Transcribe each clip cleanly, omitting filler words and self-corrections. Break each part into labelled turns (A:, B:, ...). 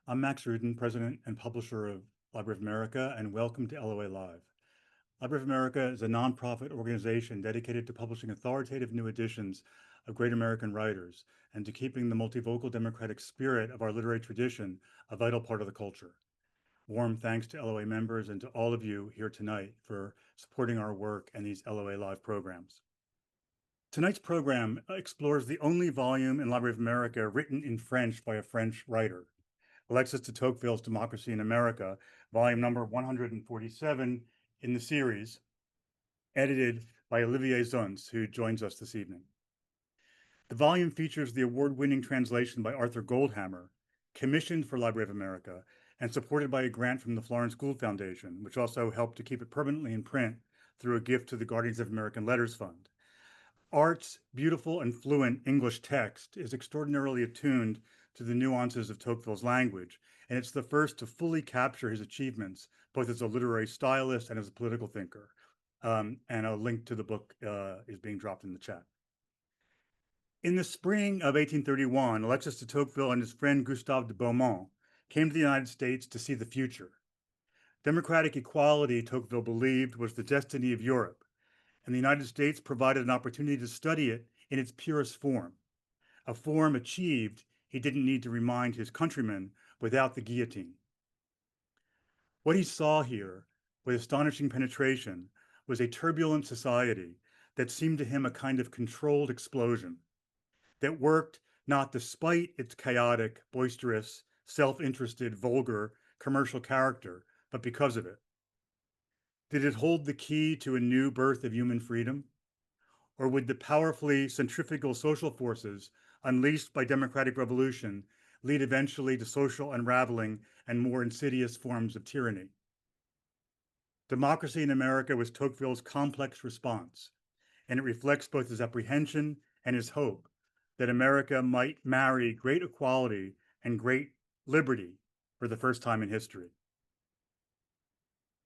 A: I'm Max Rudin, President and Publisher of Library of America, and welcome to LOA Live. Library of America is a nonprofit organization dedicated to publishing authoritative new editions of great American writers and to keeping the multivocal democratic spirit of our literary tradition a vital part of the culture. Warm thanks to LOA members and to all of you here tonight for supporting our work and these LOA Live programs. Tonight's program explores the only volume in Library of America written in French by a French writer, Alexis de Tocqueville's Democracy in America, volume number 147 in the series, edited by Olivier Zunz, who joins us this evening. The volume features the award-winning translation by Arthur Goldhammer, commissioned for Library of America, and supported by a grant from the Florence Gould Foundation, which also helped to keep it permanently in print through a gift to the Guardians of American Letters Fund. Art's beautiful and fluent English text is extraordinarily attuned to the nuances of Tocqueville's language, and it's the first to fully capture his achievements, both as a literary stylist and as a political thinker. And a link to the book is being dropped in the chat. In the spring of 1831, Alexis de Tocqueville and his friend Gustave de Beaumont came to the United States to see the future. Democratic equality, Tocqueville believed, was the destiny of Europe, and the United States provided an opportunity to study it in its purest form, a form achieved he didn't need to remind his countrymen without the guillotine. What he saw here, with astonishing penetration, was a turbulent society that seemed to him a kind of controlled explosion that worked not despite its chaotic, boisterous, self-interested, vulgar, commercial character, but because of it. Did it hold the key to a new birth of human freedom? Or would the powerfully centrifugal social forces unleashed by democratic revolution lead eventually to social unraveling and more insidious forms of tyranny? Democracy in America was Tocqueville's complex response, and it reflects both his apprehension and his hope that America might marry great equality and great liberty for the first time in history.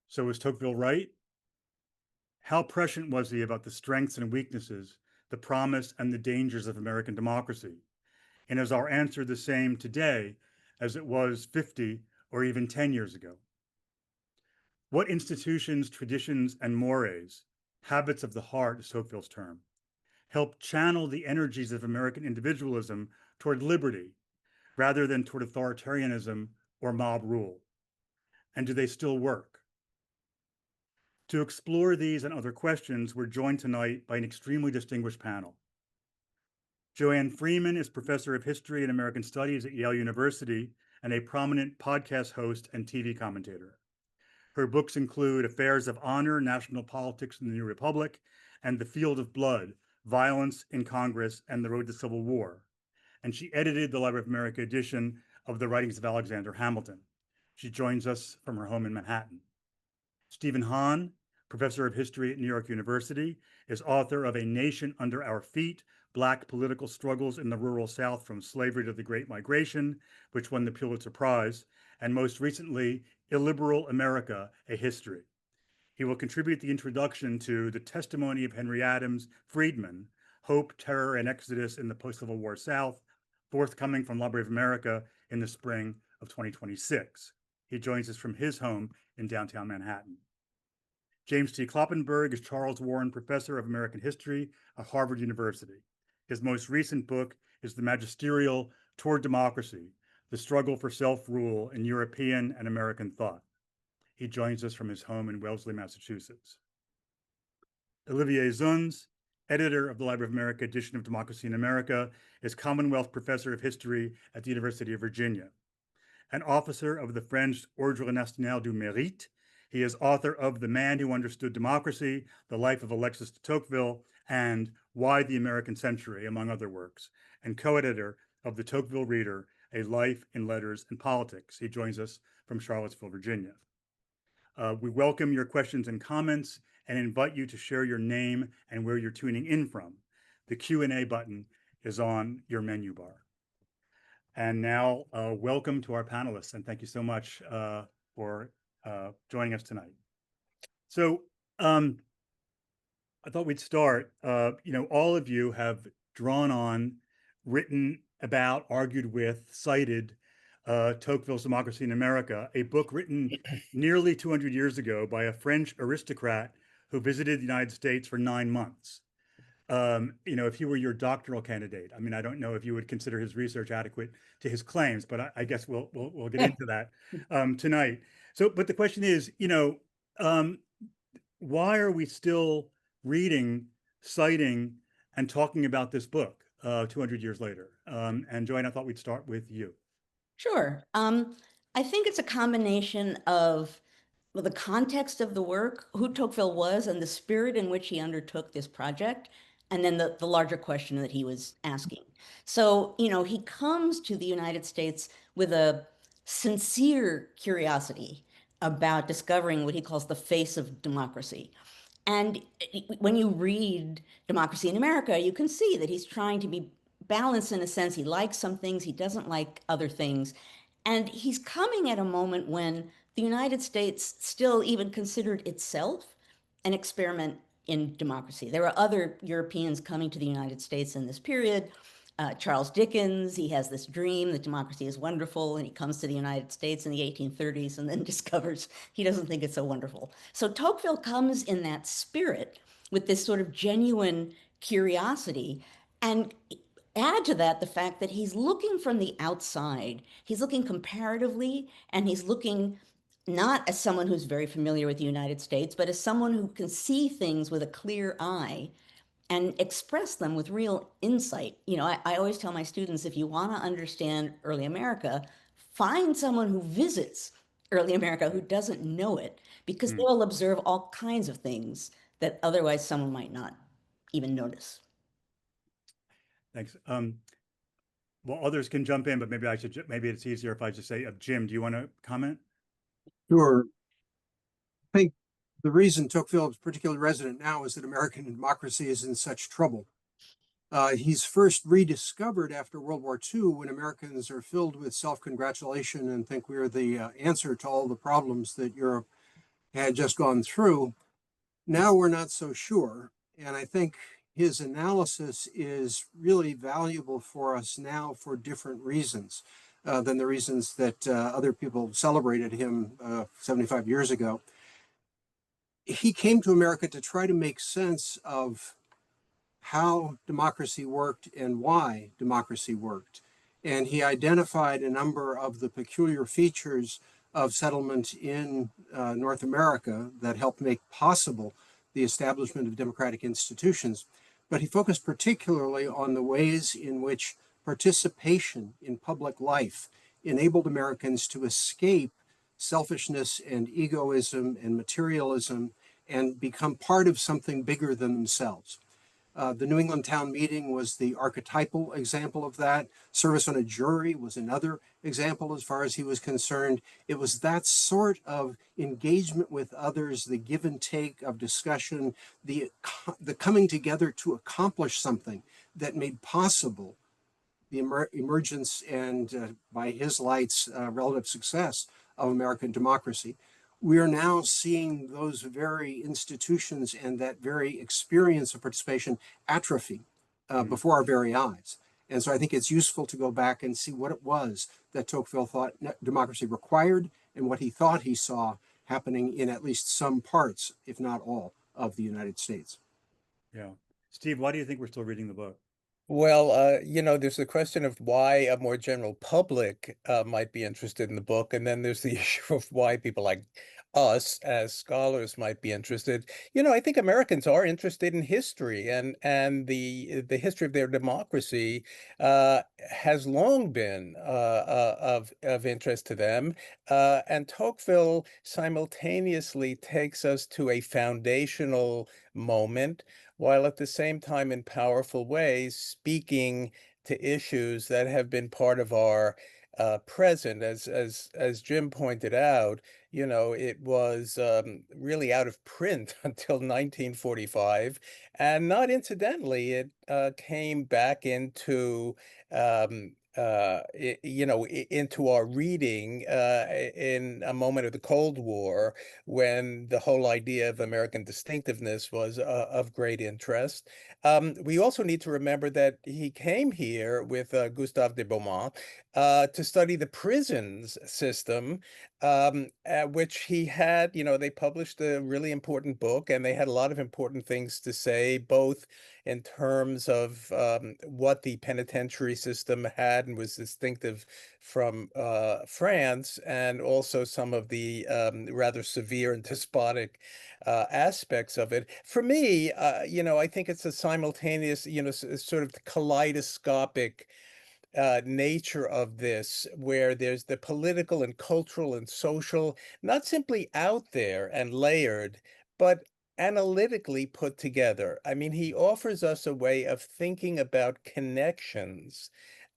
A: So was Tocqueville right? How prescient was he about the strengths and weaknesses, the promise and the dangers of American democracy? And is our answer the same today as it was 50 or even 10 years ago? What institutions, traditions, and mores, habits of the heart is Tocqueville's term, help channel the energies of American individualism toward liberty rather than toward authoritarianism or mob rule? And do they still work? To explore these and other questions, we're joined tonight by an extremely distinguished panel. Joanne Freeman is Professor of History and American Studies at Yale University and a prominent podcast host and TV commentator. Her books include Affairs of Honor, National Politics in the New Republic, and The Field of Blood, Violence in Congress and the Road to Civil War. And she edited the Library of America edition of the Writings of Alexander Hamilton. She joins us from her home in Manhattan. Steven Hahn, Professor of History at New York University, is author of A Nation Under Our Feet, Black Political Struggles in the Rural South from Slavery to the Great Migration, which won the Pulitzer Prize, and most recently, Illiberal America, A History. He will contribute the introduction to The Testimony of Henry Adams Friedman, Hope, Terror, and Exodus in the Post-Civil War South, forthcoming from Library of America in the spring of 2026. He joins us from his home in downtown Manhattan. James T. Kloppenberg is Charles Warren Professor of American History at Harvard University. His most recent book is the magisterial Toward Democracy, The Struggle for Self-Rule in European and American Thought. He joins us from his home in Wellesley, Massachusetts. Olivier Zunz, editor of the Library of America edition of Democracy in America, is Commonwealth Professor of History at the University of Virginia. An officer of the French Ordre National du Mérite, he is author of The Man Who Understood Democracy, The Life of Alexis de Tocqueville, and Why the American Century, among other works, and co-editor of the Tocqueville Reader, A Life in Letters and Politics. He joins us from Charlottesville, Virginia. We welcome your questions and comments and invite you to share your name and where you're tuning in from. The Q&A button is on your menu bar. And now, welcome to our panelists, and thank you so much for joining us tonight. So I thought we'd start, all of you have drawn on, written about, argued with, cited Tocqueville's Democracy in America, a book written nearly 200 years ago by a French aristocrat who visited the United States for 9 months. If he were your doctoral candidate, I mean, I don't know if you would consider his research adequate to his claims, but I guess we'll get into that tonight. So, but the question is, um, why are we still reading, citing, and talking about this book 200 years later? And Joanne, I thought we'd start with you.
B: Sure. I think it's a combination of the context of the work, who Tocqueville was, and the spirit in which he undertook this project, and then the larger question that he was asking. So, he comes to the United States with a sincere curiosity about discovering what he calls the face of democracy. And when you read Democracy in America, you can see that he's trying to be balanced in a sense. He likes some things, he doesn't like other things. And he's coming at a moment when the United States still even considered itself an experiment in democracy. There were other Europeans coming to the United States in this period. Charles Dickens, he has this dream that democracy is wonderful, and he comes to the United States in the 1830s and then discovers he doesn't think it's so wonderful. So Tocqueville comes in that spirit with this sort of genuine curiosity, and add to that the fact that he's looking from the outside. He's looking comparatively, and he's looking not as someone who's very familiar with the United States, but as someone who can see things with a clear eye and express them with real insight. I always tell my students, if you want to understand early America, find someone who visits early America who doesn't know it, because
A: Mm,
B: they'll observe all kinds of things that otherwise someone might not even notice.
A: thanks. Well, others can jump in, but maybe it's easier if I just say, Jim, do you want to comment?
C: Sure. I think the reason Tocqueville is particularly resonant now is that American democracy is in such trouble. He's first rediscovered after World War II, when Americans are filled with self-congratulation and think we're the answer to all the problems that Europe had just gone through. Now we're not so sure. And I think his analysis is really valuable for us now for different reasons than the reasons that other people celebrated him 75 years ago. He came to America to try to make sense of how democracy worked and why democracy worked. And he identified a number of the peculiar features of settlement in North America that helped make possible the establishment of democratic institutions. But he focused particularly on the ways in which participation in public life enabled Americans to escape selfishness and egoism and materialism and become part of something bigger than themselves. The New England Town Meeting was the archetypal example of that. Service on a jury was another example as far as he was concerned. It was that sort of engagement with others, the give and take of discussion, the coming together to accomplish something that made possible the emergence and, by his lights, relative success of American democracy. We are now seeing those very institutions and that very experience of participation atrophy before our very eyes. And so I think it's useful to go back and see what it was that Tocqueville thought democracy required and what he thought he saw happening in at least some parts, if not all, of the United States.
A: Yeah. Steve, why do you think we're still reading the book?
D: Well, there's the question of why a more general public might be interested in the book, and then there's the issue of why people like us as scholars might be interested. I think Americans are interested in history, and the history of their democracy has long been of interest to them. And Tocqueville simultaneously takes us to a foundational moment, while at the same time in powerful ways speaking to issues that have been part of our present. As Jim pointed out, it was really out of print until 1945, and not incidentally, it came back into into our reading in a moment of the Cold War, when the whole idea of American distinctiveness was of great interest. We also need to remember that he came here with Gustave de Beaumont to study the prisons system, which he had, they published a really important book, and they had a lot of important things to say, both in terms of what the penitentiary system had and was distinctive from France, and also some of the rather severe and despotic aspects of it. For me, I think it's a simultaneous, sort of kaleidoscopic nature of this, where there's the political and cultural and social, not simply out there and layered, but analytically put together. I mean, he offers us a way of thinking about connections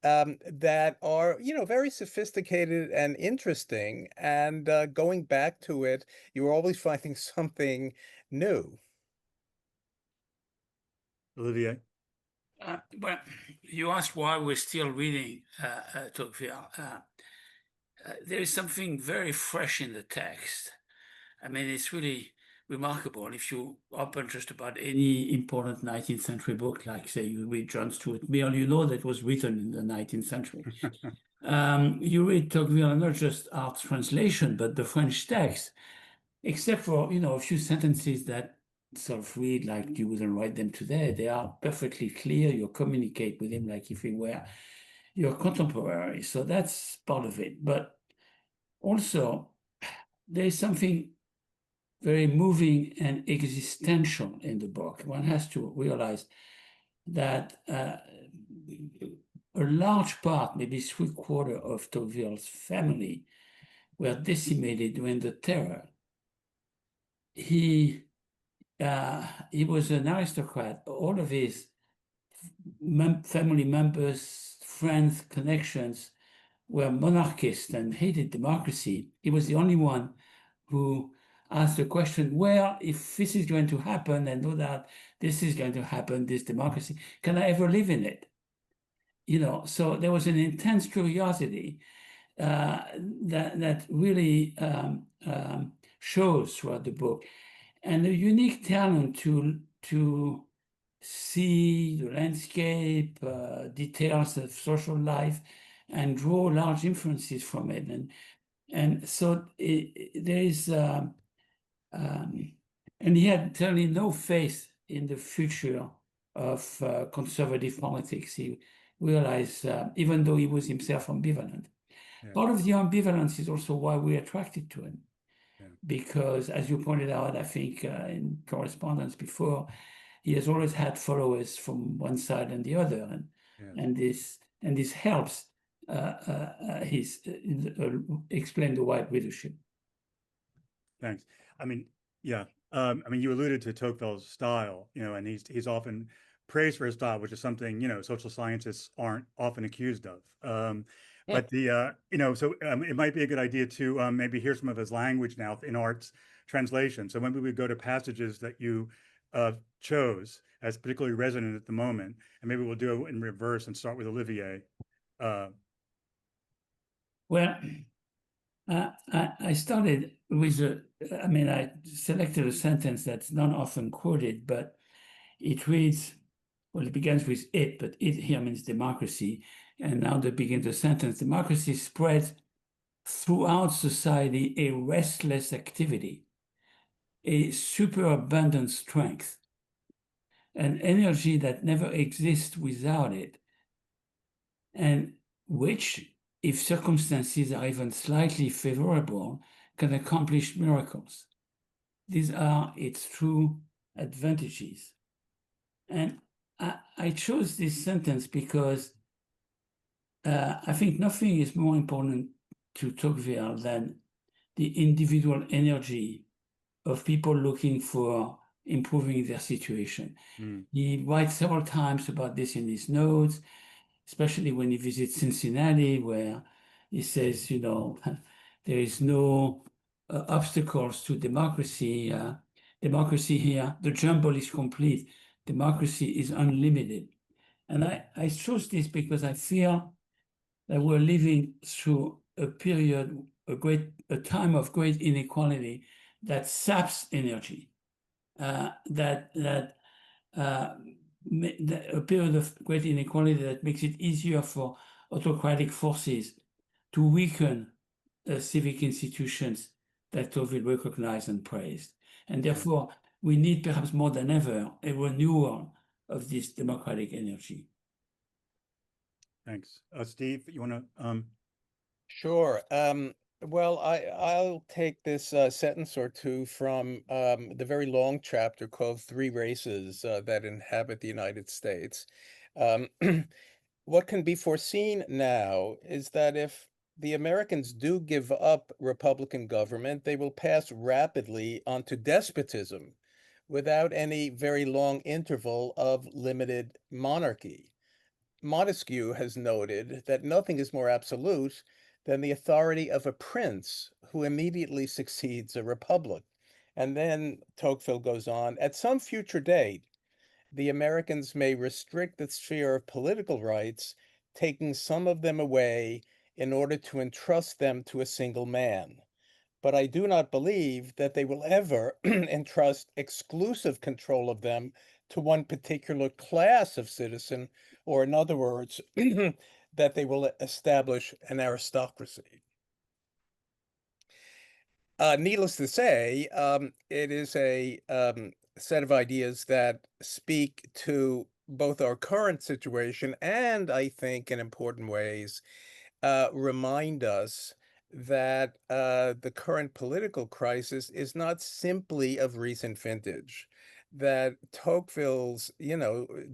D: that are, very sophisticated and interesting. And going back to it, you're always finding something new.
A: Olivier?
E: Well, you asked why we're still reading Tocqueville. There is something very fresh in the text. I mean, it's really remarkable. If you open just about any important 19th century book, like, say, you read John Stuart Mill, you know that was written in the 19th century. You read Tocqueville, not just Art's translation, but the French text, except for, a few sentences that sort of read like you wouldn't write them today. They are perfectly clear. You communicate with him like if he were your contemporary. So that's part of it. But also, there is something very moving and existential in the book. One has to realize that a large part, maybe 3/4 of Tocqueville's family were decimated during the terror. He was an aristocrat. All of his family members, friends, connections were monarchists and hated democracy. He was the only one who asked the question, well, if this is going to happen, and know that this is going to happen, this democracy, can I ever live in it? So there was an intense curiosity that really shows throughout the book, and a unique talent to see the landscape, details of social life, and draw large inferences from it. And so there is, and he had certainly no faith in the future of conservative politics. He realized, even though he was himself ambivalent, part of the ambivalence is also why we're attracted to him. Because, as you pointed out, I think in correspondence before, he has always had followers from one side and the other, and this helps explain the wide readership.
A: Thanks. I mean, yeah. You alluded to Tocqueville's style, and he's often praised for his style, which is something social scientists aren't often accused of. But it might be a good idea to maybe hear some of his language now in Art's translation. So maybe we go to passages that you chose as particularly resonant at the moment, and maybe we'll do it in reverse and start with Olivier.
E: Well, I started with I selected a sentence that's not often quoted, but it reads, well, it begins with it, but it here means democracy. And now they begin the sentence: democracy spreads throughout society a restless activity, a superabundant strength, an energy that never exists without it, and which, if circumstances are even slightly favorable, can accomplish miracles. These are its true advantages. And I chose this sentence because I think nothing is more important to Tocqueville than the individual energy of people looking for improving their situation. He writes several times about this in his notes, especially when he visits Cincinnati, where he says, there is no obstacles to democracy. Democracy here, the jumble is complete. Democracy is unlimited. And I chose this because I feel that we're living through a period, a time of great inequality that saps energy, a period of great inequality that makes it easier for autocratic forces to weaken civic institutions that Tocqueville recognized and praised. And therefore, we need perhaps more than ever a renewal of this democratic energy.
A: Thanks. Steve, you want to?
D: Sure. Well, I'll take this sentence or two from the very long chapter called Three Races That Inhabit the United States. What can be foreseen now is that if the Americans do give up Republican government, they will pass rapidly onto despotism without any very long interval of limited monarchy. Montesquieu has noted that nothing is more absolute than the authority of a prince who immediately succeeds a republic. And then Tocqueville goes on, at some future date, the Americans may restrict the sphere of political rights, taking some of them away in order to entrust them to a single man. But I do not believe that they will ever entrust exclusive control of them to one particular class of citizen, or in other words, that they will establish an aristocracy. Needless to say, it is a set of ideas that speak to both our current situation and, I think, in important ways, remind us that the current political crisis is not simply of recent vintage, that Tocqueville's,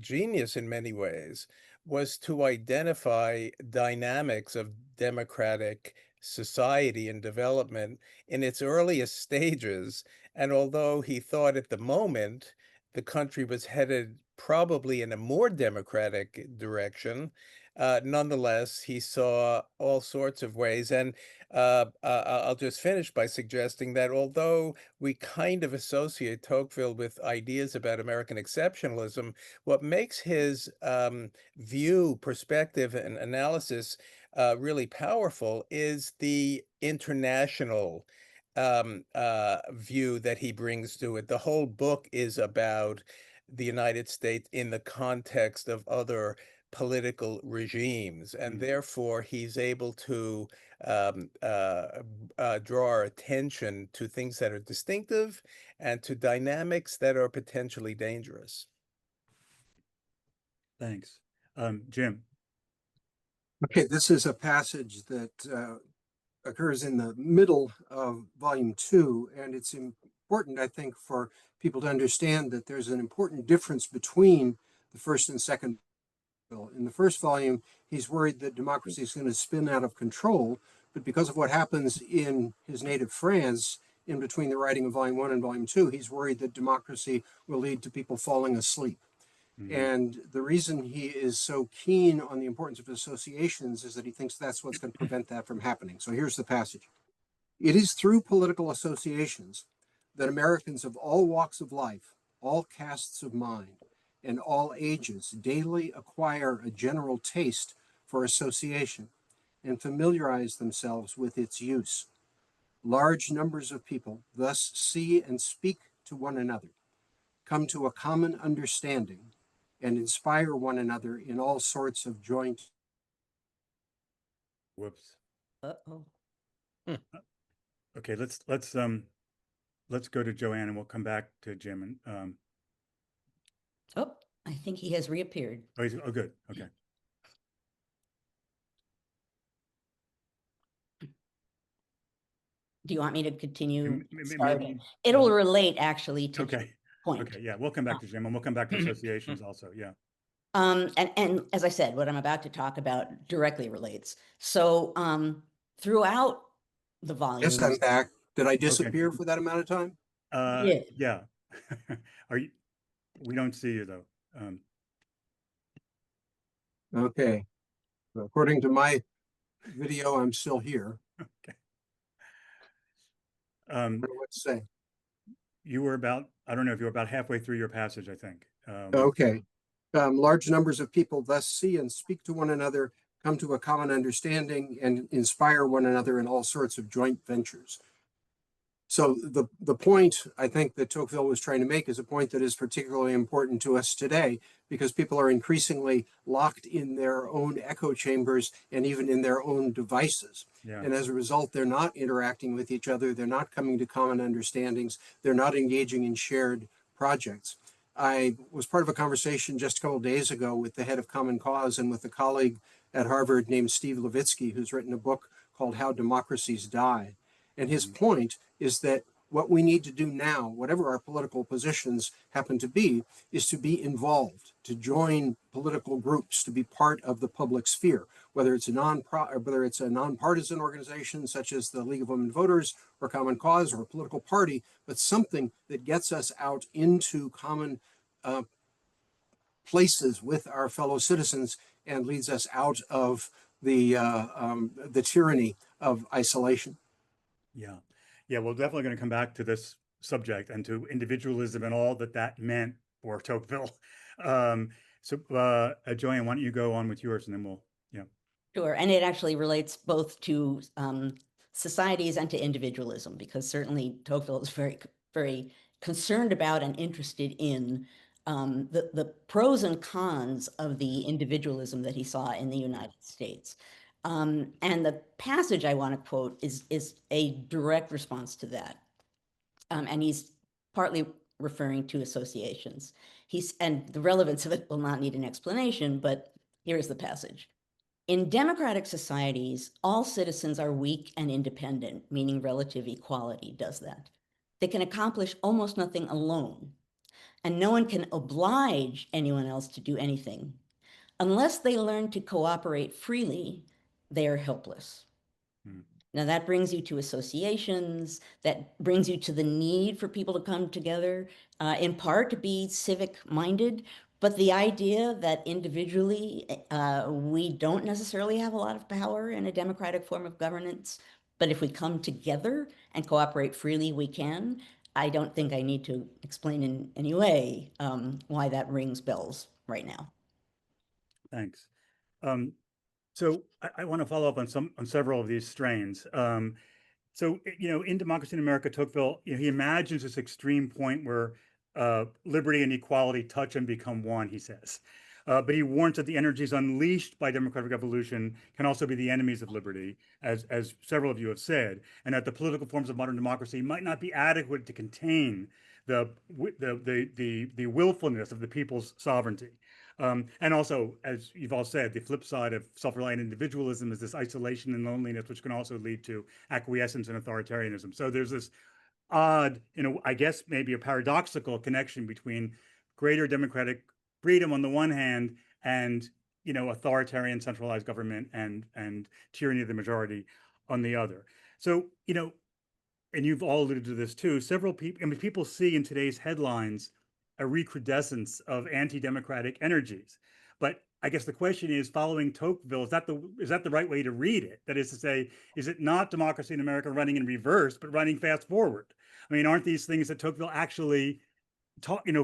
D: genius in many ways was to identify dynamics of democratic society and development in its earliest stages. And although he thought at the moment the country was headed probably in a more democratic direction, nonetheless, he saw all sorts of ways. And I'll just finish by suggesting that although we kind of associate Tocqueville with ideas about American exceptionalism, what makes his view, perspective, and analysis really powerful is the international view that he brings to it. The whole book is about the United States in the context of other political regimes, and therefore he's able to draw our attention to things that are distinctive and to dynamics that are potentially dangerous.
A: Thanks. Jim.
C: Okay, this is a passage that occurs in the middle of volume 2, and it's important, I think, for people to understand that there's an important difference between the first and second. In the first volume, he's worried that democracy is going to spin out of control, but because of what happens in his native France, in between the writing of volume 1 and volume 2, he's worried that democracy will lead to people falling asleep. And the reason he is so keen on the importance of associations is that he thinks that's what's going to prevent that from happening. So here's the passage. It is through political associations that Americans of all walks of life, all castes of mind, and all ages daily acquire a general taste for association and familiarize themselves with its use. Large numbers of people thus see and speak to one another, come to a common understanding, and inspire one another in all sorts of joint.
A: Whoops.
B: Uh-oh.
A: Okay, let's go to Joanne, and we'll come back to Jim. And
B: Oh, I think he has reappeared.
A: oh, good. Okay.
B: Do you want me to continue?
A: Maybe,
B: It'll relate actually to
A: okay.
B: Jim's point.
A: Okay, yeah, we'll come back to Jim, and we'll come back to associations also. Yeah.
B: And as I said, what I'm about to talk about directly relates. So throughout the volume.
C: Yes, I'm back. Did I disappear for that amount of time?
A: Yeah. Are you? We don't see you though.
C: Okay. According to my video, I'm still here.
A: Okay.
C: I don't know what to say.
A: You were about, I don't know if you were about halfway through your passage, I think.
C: Okay. Large numbers of people thus see and speak to one another, come to a common understanding, and inspire one another in all sorts of joint ventures. So the point I think that Tocqueville was trying to make is a point that is particularly important to us today, because people are increasingly locked in their own echo chambers and even in their own devices.
A: Yeah.
C: And as a result, they're not interacting with each other. They're not coming to common understandings. They're not engaging in shared projects. I was part of a conversation just a couple of days ago with the head of Common Cause and with a colleague at Harvard named Steve Levitsky, who's written a book called How Democracies Die. And his point is that what we need to do now, whatever our political positions happen to be, is to be involved, to join political groups, to be part of the public sphere, whether it's a nonpartisan organization such as the League of Women Voters or Common Cause or a political party, but something that gets us out into common places with our fellow citizens and leads us out of the tyranny of isolation.
A: Yeah. Yeah. We're definitely going to come back to this subject and to individualism and all that that meant for Tocqueville. Joanne, why don't you go on with yours and then we'll, yeah.
B: Sure. And it actually relates both to societies and to individualism, because certainly Tocqueville is very, very concerned about and interested in the pros and cons of the individualism that he saw in the United States. And the passage I want to quote is a direct response to that. And he's partly referring to associations. And the relevance of it will not need an explanation, but here's the passage. In democratic societies, all citizens are weak and independent, meaning relative equality does that. They can accomplish almost nothing alone, and no one can oblige anyone else to do anything. Unless they learn to cooperate freely, they are helpless. Now that brings you to associations, that brings you to the need for people to come together, in part to be civic-minded, but the idea that individually we don't necessarily have a lot of power in a democratic form of governance, but if we come together and cooperate freely, we can. I don't think I need to explain in any way why that rings bells right now.
A: Thanks. So I want to follow up on several of these strains. In Democracy in America, Tocqueville, he imagines this extreme point where liberty and equality touch and become one, he says. But he warns that the energies unleashed by democratic evolution can also be the enemies of liberty, as several of you have said, and that the political forms of modern democracy might not be adequate to contain the willfulness of the people's sovereignty. And also, as you've all said, the flip side of self-reliant individualism is this isolation and loneliness, which can also lead to acquiescence and authoritarianism. So there's this odd, I guess maybe a paradoxical connection between greater democratic freedom on the one hand and authoritarian centralized government and tyranny of the majority on the other. So and you've all alluded to this too. Several people, people see in today's headlines a recrudescence of anti-democratic energies. But I guess the question is, following Tocqueville, is that the right way to read it? That is to say, is it not Democracy in America running in reverse, but running fast forward? I mean, aren't these things that Tocqueville actually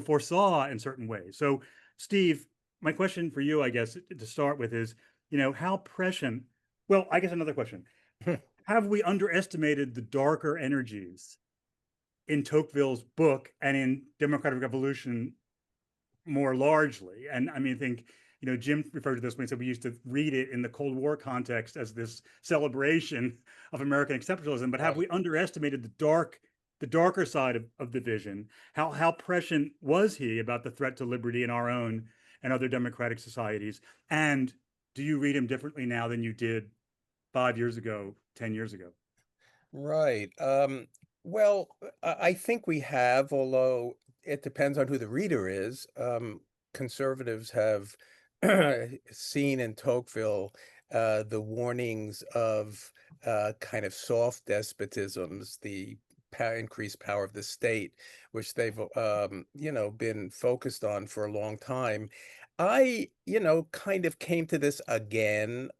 A: foresaw in certain ways? So, Steve, my question for you, I guess, to start with is, how prescient, well, I guess another question. Have we underestimated the darker energies in Tocqueville's book and in Democratic Revolution more largely? And I mean, I think, Jim referred to this when he said we used to read it in the Cold War context as this celebration of American exceptionalism, but have we underestimated the darker side of the vision? How prescient was he about the threat to liberty in our own and other democratic societies? And do you read him differently now than you did 5 years ago, 10 years ago?
D: Right. Well, I think we have, although it depends on who the reader is. Conservatives have seen in Tocqueville the warnings of kind of soft despotisms, the increased power of the state, which they've been focused on for a long time. I, kind of came to this again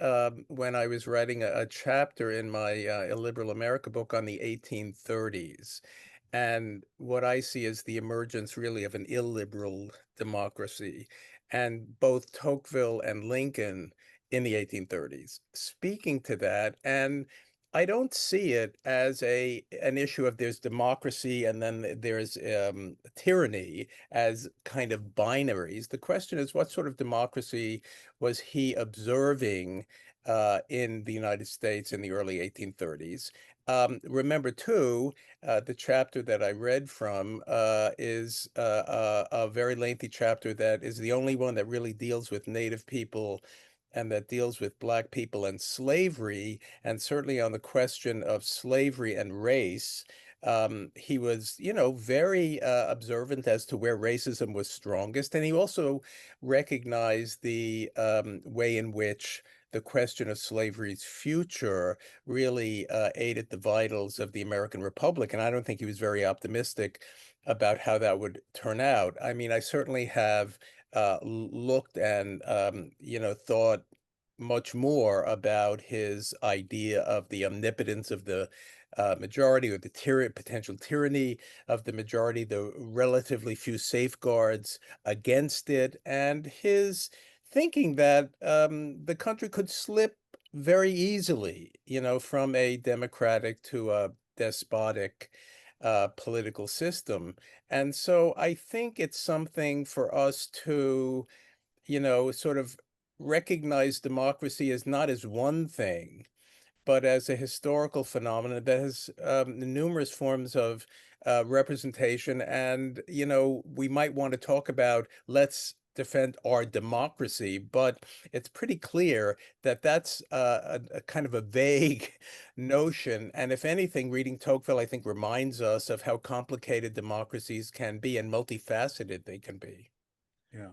D: when I was writing a chapter in my Illiberal America book on the 1830s. And what I see is the emergence really of an illiberal democracy. And both Tocqueville and Lincoln in the 1830s, speaking to that. And I don't see it as an issue of there's democracy and then there's tyranny as kind of binaries. The question is, what sort of democracy was he observing in the United States in the early 1830s? Remember, too, the chapter that I read from is a very lengthy chapter that is the only one that really deals with Native people and that deals with Black people and slavery, and certainly on the question of slavery and race. He was, very observant as to where racism was strongest, and he also recognized the way in which the question of slavery's future really aided the vitals of the American Republic. And I don't think he was very optimistic about how that would turn out. I mean, I certainly have looked and, thought much more about his idea of the omnipotence of the majority, or the potential tyranny of the majority, the relatively few safeguards against it, and his thinking that the country could slip very easily, from a democratic to a despotic political system. And so I think it's something for us to, sort of recognize democracy as not as one thing, but as a historical phenomenon that has numerous forms of representation. And, we might want to talk about, let's defend our democracy, but it's pretty clear that that's a kind of a vague notion. And if anything, reading Tocqueville, I think, reminds us of how complicated democracies can be and multifaceted they can be.
A: Yeah.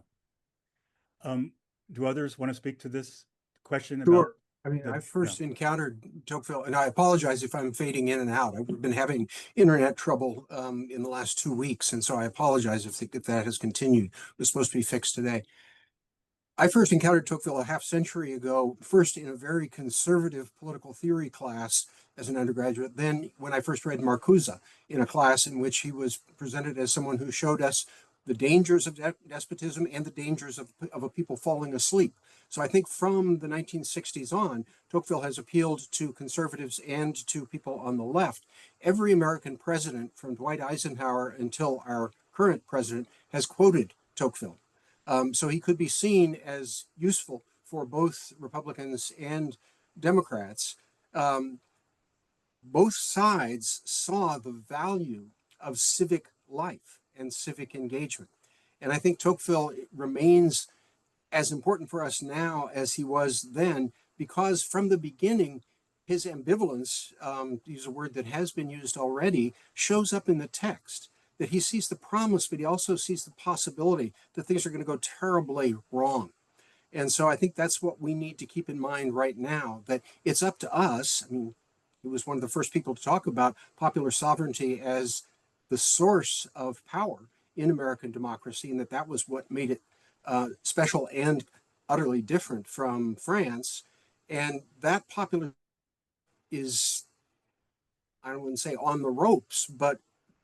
A: Do others want to speak to this question about?
C: Sure. I mean, I first encountered Tocqueville, and I apologize if I'm fading in and out. I've been having internet trouble in the last 2 weeks, and so I apologize if that has continued. It was supposed to be fixed today. I first encountered Tocqueville a half century ago, first in a very conservative political theory class as an undergraduate, then when I first read Marcuse in a class in which he was presented as someone who showed us the dangers of despotism and the dangers of a people falling asleep. So I think from the 1960s on, Tocqueville has appealed to conservatives and to people on the left. Every American president, from Dwight Eisenhower until our current president, has quoted Tocqueville. So he could be seen as useful for both Republicans and Democrats. Both sides saw the value of civic life and civic engagement. And I think Tocqueville remains as important for us now as he was then, because from the beginning, his ambivalence, to use a word that has been used already, shows up in the text. That he sees the promise, but he also sees the possibility that things are going to go terribly wrong. And so I think that's what we need to keep in mind right now, that it's up to us. I mean, he was one of the first people to talk about popular sovereignty as the source of power in American democracy, and that was what made it special and utterly different from France. And that popular is, I wouldn't say on the ropes, but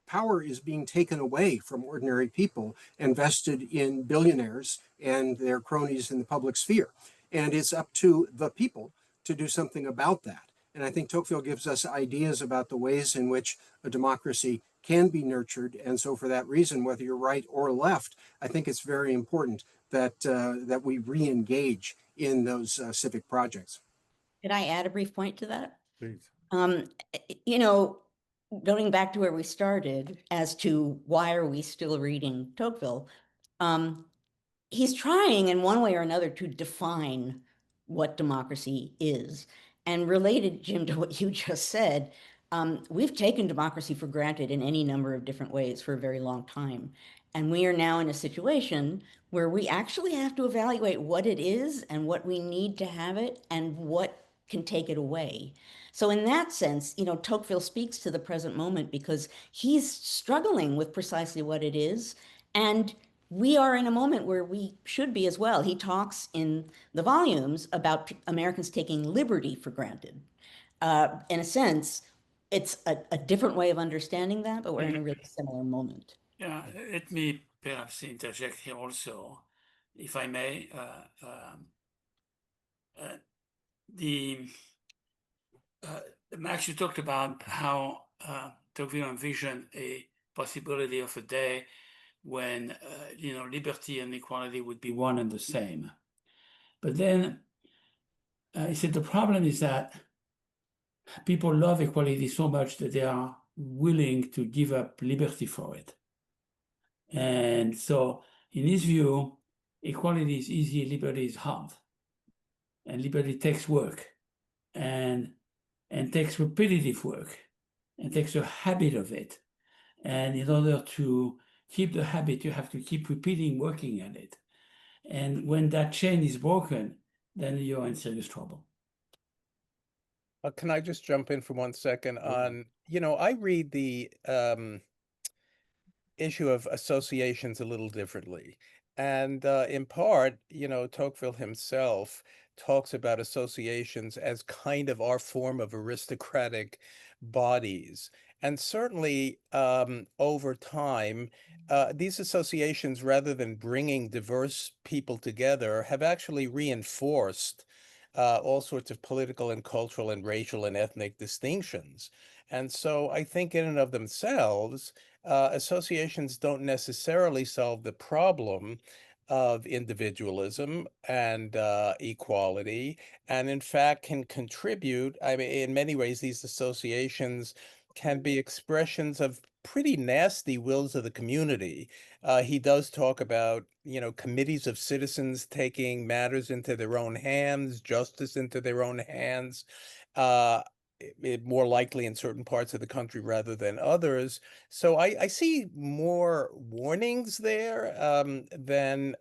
C: power is being taken away from ordinary people and vested in billionaires and their cronies in the public sphere. And it's up to the people to do something about that. And I think Tocqueville gives us ideas about the ways in which a democracy can be nurtured. And so for that reason, whether you're right or left, I think it's very important that that we re-engage in those civic projects.
B: Could I add a brief point to that?
A: Please.
B: Going back to where we started as to why are we still reading Tocqueville, he's trying in one way or another to define what democracy is. And related, Jim, to what you just said, we've taken democracy for granted in any number of different ways for a very long time. And we are now in a situation where we actually have to evaluate what it is and what we need to have it and what can take it away. So in that sense, Tocqueville speaks to the present moment because he's struggling with precisely what it is. And we are in a moment where we should be as well. He talks in the volumes about Americans taking liberty for granted. In a sense, it's a different way of understanding that, but we're in a really similar moment.
E: Yeah, let me perhaps interject here also, if I may. Max, you talked about how Tocqueville envisioned a possibility of a day when liberty and equality would be one and the same. But then he said the problem is that people love equality so much that they are willing to give up liberty for it. And so in his view, equality is easy, liberty is hard. And liberty takes work and takes repetitive work and takes a habit of it. And in order to keep the habit, you have to keep repeating working at it. And when that chain is broken, then you're in serious trouble.
D: Can I just jump in for 1 second on, I read the issue of associations a little differently. And in part, Tocqueville himself talks about associations as kind of our form of aristocratic bodies. And certainly over time, these associations, rather than bringing diverse people together, have actually reinforced all sorts of political and cultural and racial and ethnic distinctions. And so I think in and of themselves, associations don't necessarily solve the problem of individualism and equality, and in fact can contribute. I mean, in many ways, these associations can be expressions of pretty nasty wills of the community. He does talk about, committees of citizens taking matters into their own hands, justice into their own hands, more likely in certain parts of the country rather than others. So I see more warnings there than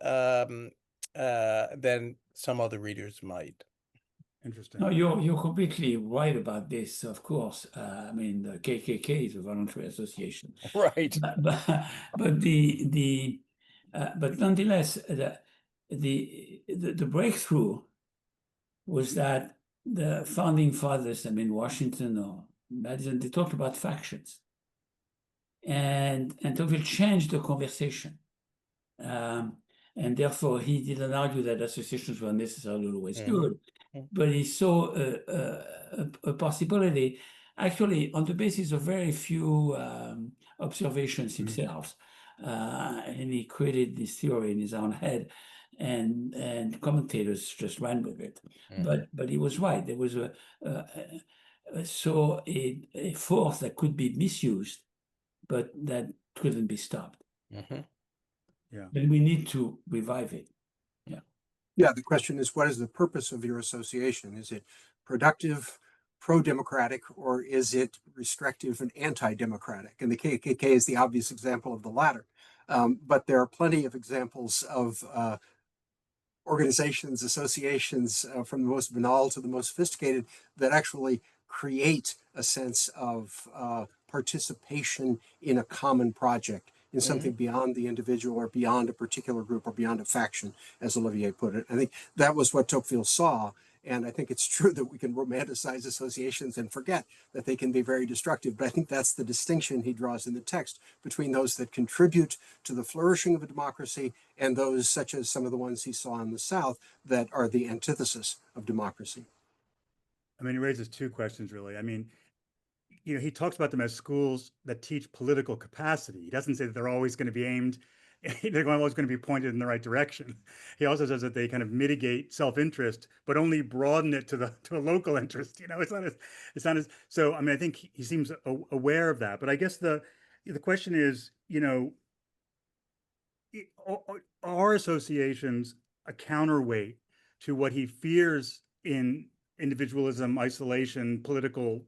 D: some other readers might.
A: Interesting.
E: No, you're completely right about this, of course. I mean, the KKK is a voluntary association,
D: Right.
E: but nonetheless, the breakthrough was that the founding fathers, I mean, Washington or Madison, they talked about factions, and Tocqueville changed the conversation. And therefore, he didn't argue that associations were necessarily always good, but he saw a possibility, actually, on the basis of very few observations himself. And he created this theory in his own head, and commentators just ran with it. But he was right. There was a force that could be misused, but that couldn't be stopped.
A: Yeah.
E: But we need to revive it.
C: Yeah, the question is, what is the purpose of your association? Is it productive, pro-democratic, or is it restrictive and anti-democratic? And the KKK is the obvious example of the latter. But there are plenty of examples of organizations, associations, from the most banal to the most sophisticated, that actually create a sense of participation in a common project, in something beyond the individual or beyond a particular group or beyond a faction, as Olivier put it. I think that was what Tocqueville saw. And I think it's true that we can romanticize associations and forget that they can be very destructive. But I think that's the distinction he draws in the text between those that contribute to the flourishing of a democracy and those, such as some of the ones he saw in the South, that are the antithesis of democracy.
A: I mean, it raises two questions, really. I mean, he talks about them as schools that teach political capacity. He doesn't say that they're always going to be aimed, they're always going to be pointed in the right direction. He also says that they kind of mitigate self-interest, but only broaden it to a local interest. It's not as so. I mean, I think he seems aware of that. But I guess the question is, are associations a counterweight to what he fears in individualism, isolation, political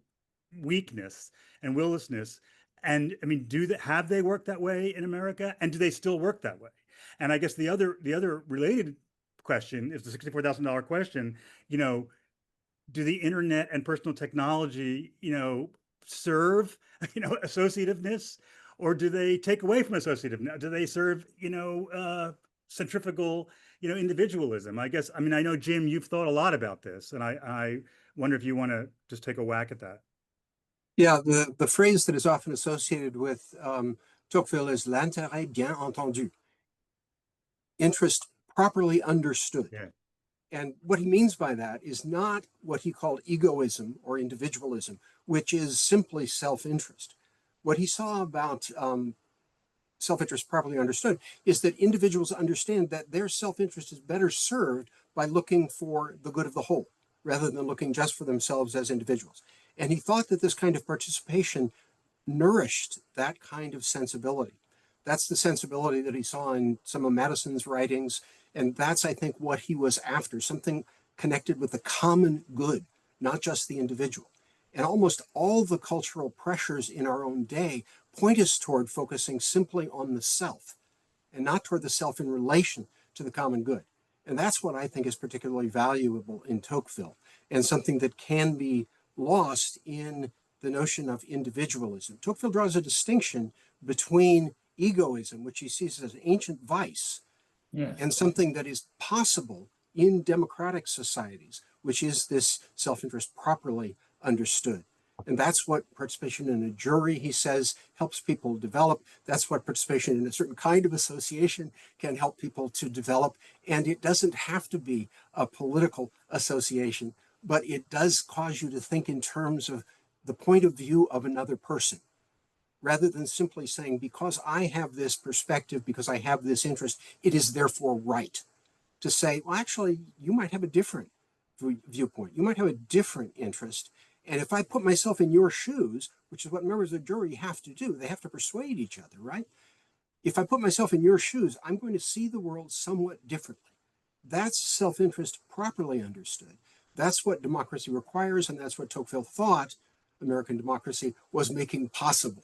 A: weakness and willlessness? And I mean, have they worked that way in America, and do they still work that way? And I guess the other related question is the $64,000 question. Do the internet and personal technology serve associativeness, or do they take away from associativeness? Do they serve centrifugal individualism? I guess, I mean, I know, Jim, you've thought a lot about this, and I wonder if you want to just take a whack at that.
C: Yeah, the phrase that is often associated with Tocqueville is l'intérêt bien entendu, interest properly understood.
A: Yeah.
C: And what he means by that is not what he called egoism or individualism, which is simply self-interest. What he saw about self-interest properly understood is that individuals understand that their self-interest is better served by looking for the good of the whole, rather than looking just for themselves as individuals. And he thought that this kind of participation nourished that kind of sensibility. That's the sensibility that he saw in some of Madison's writings. And that's, I think, what he was after, something connected with the common good, not just the individual. And almost all the cultural pressures in our own day point us toward focusing simply on the self and not toward the self in relation to the common good. And that's what I think is particularly valuable in Tocqueville, and something that can be lost in the notion of individualism. Tocqueville draws a distinction between egoism, which he sees as an ancient vice,
E: Yes.
C: and something that is possible in democratic societies, which is this self-interest properly understood. And that's what participation in a jury, he says, helps people develop. That's what participation in a certain kind of association can help people to develop. And it doesn't have to be a political association, but it does cause you to think in terms of the point of view of another person, rather than simply saying, because I have this perspective, because I have this interest, it is therefore right. To say, well, actually, you might have a different viewpoint. You might have a different interest. And if I put myself in your shoes, which is what members of the jury have to do, they have to persuade each other, right? If I put myself in your shoes, I'm going to see the world somewhat differently. That's self-interest properly understood. That's what democracy requires, and that's what Tocqueville thought American democracy was making possible.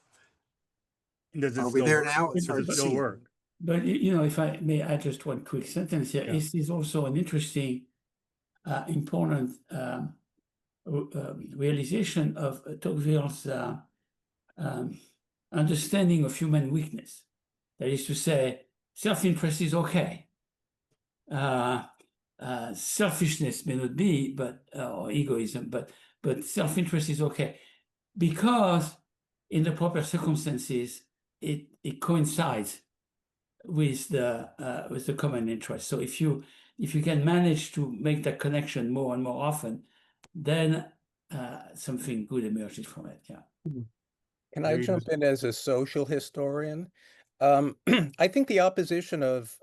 A: Does it
C: Are we
A: still
C: there
A: work?
C: now? It's
A: Does
C: hard
A: it
C: to
A: still
C: see.
A: work?
E: But you know, if I may add just one quick sentence here,
A: Yeah.
E: this is also an interesting, important realization of Tocqueville's understanding of human weakness. That is to say, self-interest is okay. Selfishness may not be, but or egoism, but self-interest is okay, because in the proper circumstances, it coincides with the common interest. So if you can manage to make that connection more and more often, then something good emerges from it. Yeah.
D: Can I
A: Very
D: jump in as a social historian? I think the opposition of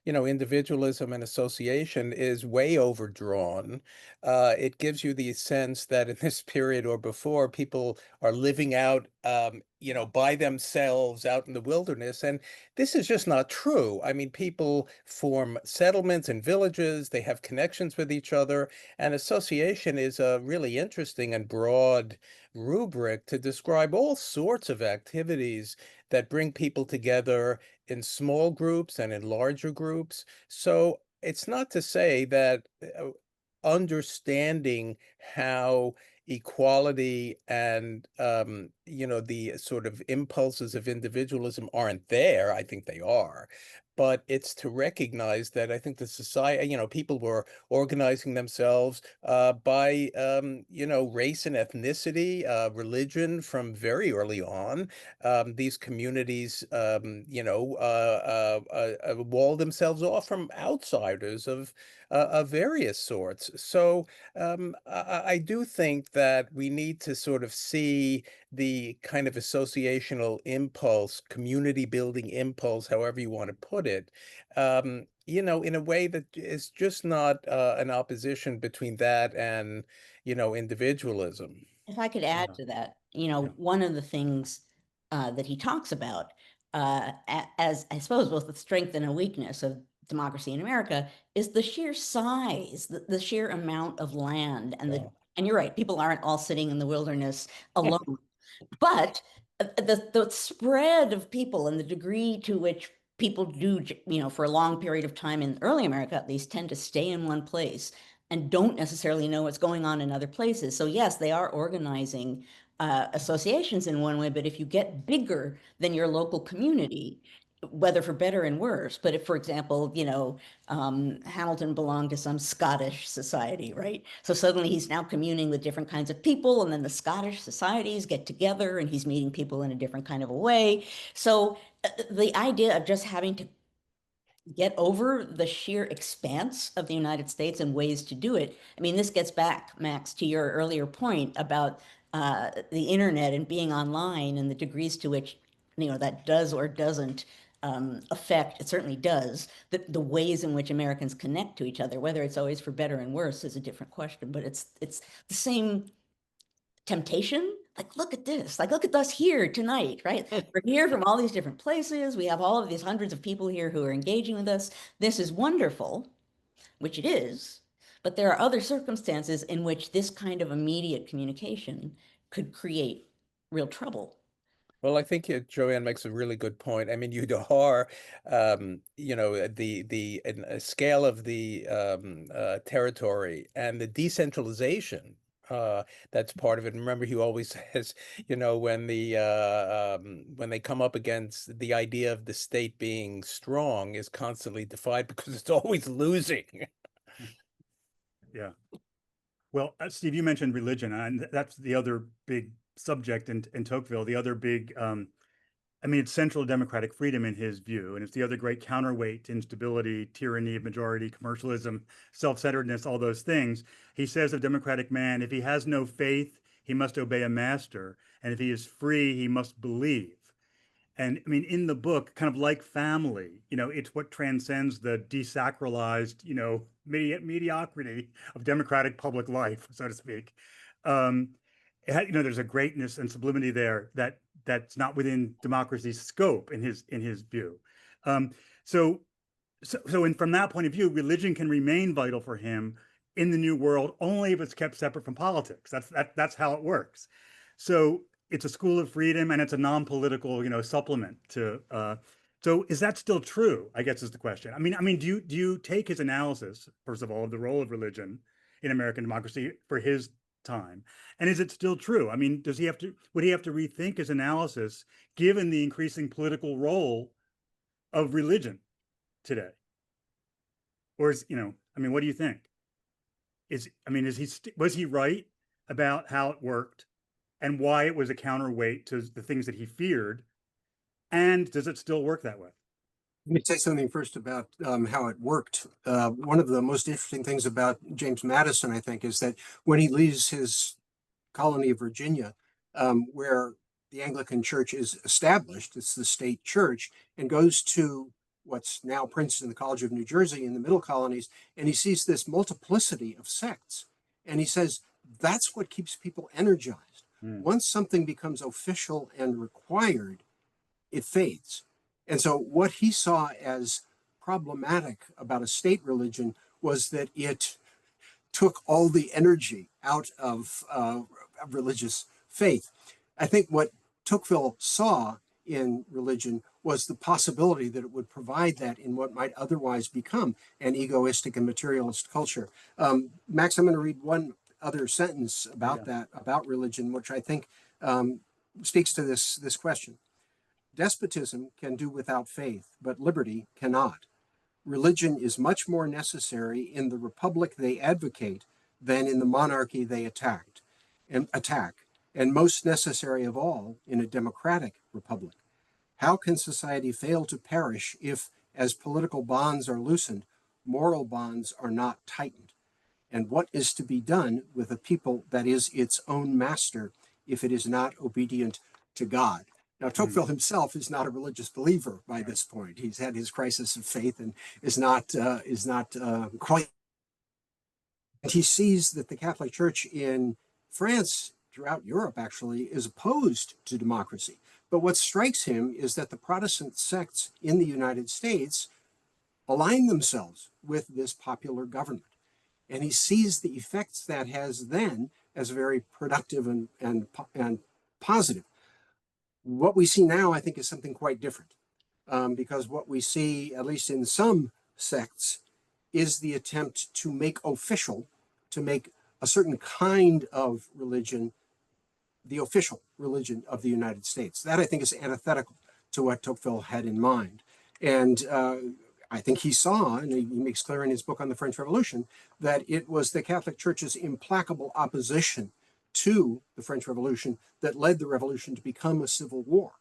D: individualism and association is way overdrawn. It gives you the sense that in this period or before, people are living out, by themselves out in the wilderness. And this is just not true. I mean, people form settlements and villages, they have connections with each other, and association is a really interesting and broad rubric to describe all sorts of activities that bring people together in small groups and in larger groups. So it's not to say that understanding how equality and the sort of impulses of individualism aren't there. I think they are. But it's to recognize that I think the society, people were organizing themselves by, race and ethnicity, religion from very early on. These communities, wall themselves off from outsiders of various sorts. So I do think that we need to sort of see the kind of associational impulse, community building impulse, however you want to put it, in a way that is just not an opposition between that and, individualism.
B: If I could add
A: Yeah.
B: to that,
A: Yeah.
B: one of the things that he talks about as I suppose both the strength and a weakness of democracy in America is the sheer size, the sheer amount of land, and you're right, people aren't all sitting in the wilderness alone, but the spread of people and the degree to which people do, for a long period of time in early America at least, tend to stay in one place and don't necessarily know what's going on in other places. So yes, they are organizing associations in one way, but if you get bigger than your local community, whether for better and worse, but if, for example, Hamilton belonged to some Scottish society, right? So suddenly he's now communing with different kinds of people, and then the Scottish societies get together and he's meeting people in a different kind of a way. So the idea of just having to get over the sheer expanse of the United States and ways to do it. I mean, this gets back, Max, to your earlier point about the internet and being online and the degrees to which, that does or doesn't affect, it certainly does, the ways in which Americans connect to each other. Whether it's always for better and worse is a different question, but it's the same temptation. Like, look at this, like, look at us here tonight, right? We're here from all these different places. We have all of these hundreds of people here who are engaging with us. This is wonderful, which it is, but there are other circumstances in which this kind of immediate communication could create real trouble.
D: Well, I think Joanne makes a really good point. I mean, you are, the scale of the territory and the decentralization that's part of it. And remember, he always says, when they come up against the idea of the state being strong is constantly defied because it's always losing.
A: Yeah. Well, Steve, you mentioned religion, and that's the other big subject in Tocqueville. The other big, it's central to democratic freedom in his view, and it's the other great counterweight to instability, tyranny of majority, commercialism, self-centeredness, all those things. He says of democratic man, if he has no faith, he must obey a master, and if he is free, he must believe. And I mean, in the book, kind of like family, it's what transcends the desacralized, mediocrity of democratic public life, so to speak. There's a greatness and sublimity there that's not within democracy's scope in his view. So from that point of view, religion can remain vital for him in the New World only if it's kept separate from politics. That's how it works. So it's a school of freedom and it's a non-political, supplement to. So is that still true? I guess is the question. I mean, do you take his analysis, first of all, of the role of religion in American democracy for his time, and is it still true? I mean, would he have to rethink his analysis given the increasing political role of religion today? Or what do you think? Was he right about how it worked and why it was a counterweight to the things that he feared? And does it still work that way?
C: Let me say something first about how it worked. One of the most interesting things about James Madison, I think, is that when he leaves his colony of Virginia, where the Anglican Church is established, it's the state church, and goes to what's now Princeton, the College of New Jersey in the middle colonies, and he sees this multiplicity of sects. And he says, that's what keeps people energized. Once something becomes official and required, it fades. And so what he saw as problematic about a state religion was that it took all the energy out of religious faith. I think what Tocqueville saw in religion was the possibility that it would provide that in what might otherwise become an egoistic and materialist culture. Max, I'm going to read one other sentence about that, about religion, which I think speaks to this question. Despotism can do without faith, but liberty cannot. Religion is much more necessary in the republic they advocate than in the monarchy they attack, and most necessary of all in a democratic republic. How can society fail to perish if, as political bonds are loosened, moral bonds are not tightened? And what is to be done with a people that is its own master if it is not obedient to God? Now, Tocqueville himself is not a religious believer by this point. He's had his crisis of faith and is not quite. And he sees that the Catholic Church in France, throughout Europe actually, is opposed to democracy. But what strikes him is that the Protestant sects in the United States align themselves with this popular government. And he sees the effects that has then as very productive and positive. What we see now, I think, is something quite different, because what we see, at least in some sects, is the attempt to make official, to make a certain kind of religion the official religion of the United States. That, I think, is antithetical to what Tocqueville had in mind. And I think he saw, and he makes clear in his book on the French Revolution, that it was the Catholic Church's implacable opposition to the French Revolution that led the revolution to become a civil war.